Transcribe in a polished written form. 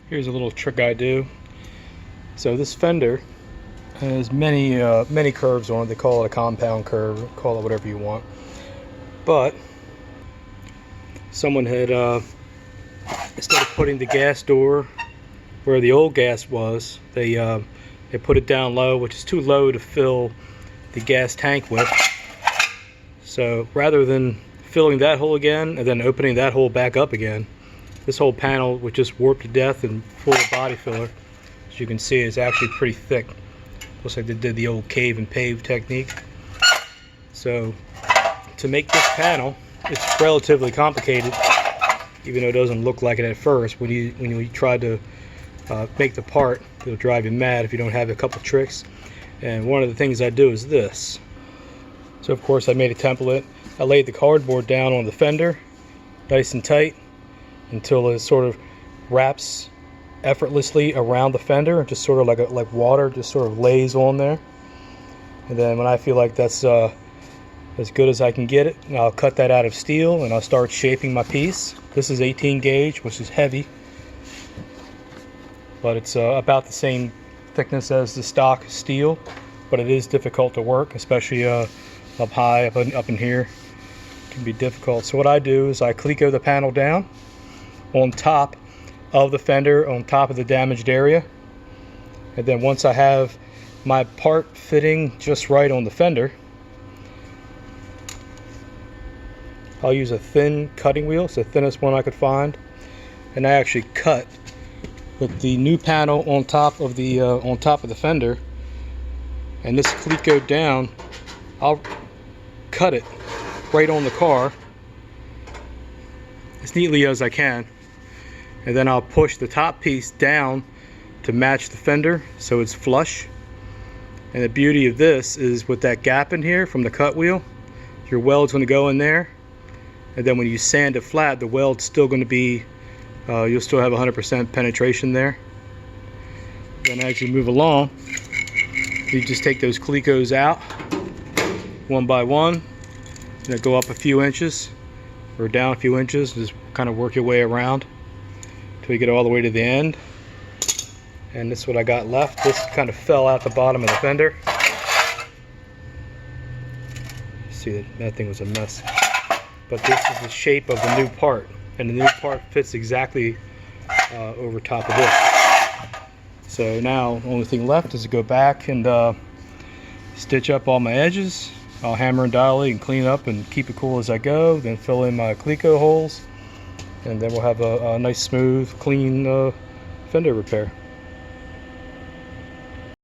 Here's a little trick I do. So this fender has many curves on it. They call it a compound curve, call it whatever you want. But someone had, instead of putting the gas door where the old gas was, they put it down low, which is too low to fill the gas tank with. So rather than filling that hole again and then opening that hole back up again, this whole panel was just warped to death and full of body filler. As you can see, it's actually pretty thick. Looks like they did the old cave and pave technique. So to make this panel, it's relatively complicated, even though it doesn't look like it at first. When you try to make the part, it'll drive you mad if you don't have a couple tricks. And one of the things I do is this. So of course I made a template. I laid the cardboard down on the fender, nice and tight, until it sort of wraps effortlessly around the fender, just sort of like water just sort of lays on there. And then when I feel like that's as good as I can get it, I'll cut that out of steel and I'll start shaping my piece. This is 18 gauge, which is heavy, but it's about the same thickness as the stock steel, but it is difficult to work, especially up high, up in here. It can be difficult. So what I do is I cleco the panel down on top of the fender, on top of the damaged area, and then once I have my part fitting just right on the fender, I'll use a thin cutting wheel. It's the thinnest one I could find, and I actually cut with the new panel on top of the fender, and this cleco down, I'll cut it right on the car as neatly as I can, and then I'll push the top piece down to match the fender so it's flush. And the beauty of this is, with that gap in here from the cut wheel, your weld's going to go in there, and then when you sand it flat, the weld's still going to be, you'll still have 100% penetration there. Then as you move along, you just take those clecos out one by one, and go up a few inches or down a few inches, just kind of work your way around until you get all the way to the end. And this is what I got left. This kind of fell out the bottom of the fender. See, that thing was a mess. But this is the shape of the new part, and the new part fits exactly over top of this. So now the only thing left is to go back and stitch up all my edges. I'll hammer and dolly and clean up and keep it cool as I go, then fill in my cleco holes, and then we'll have a nice smooth clean fender repair.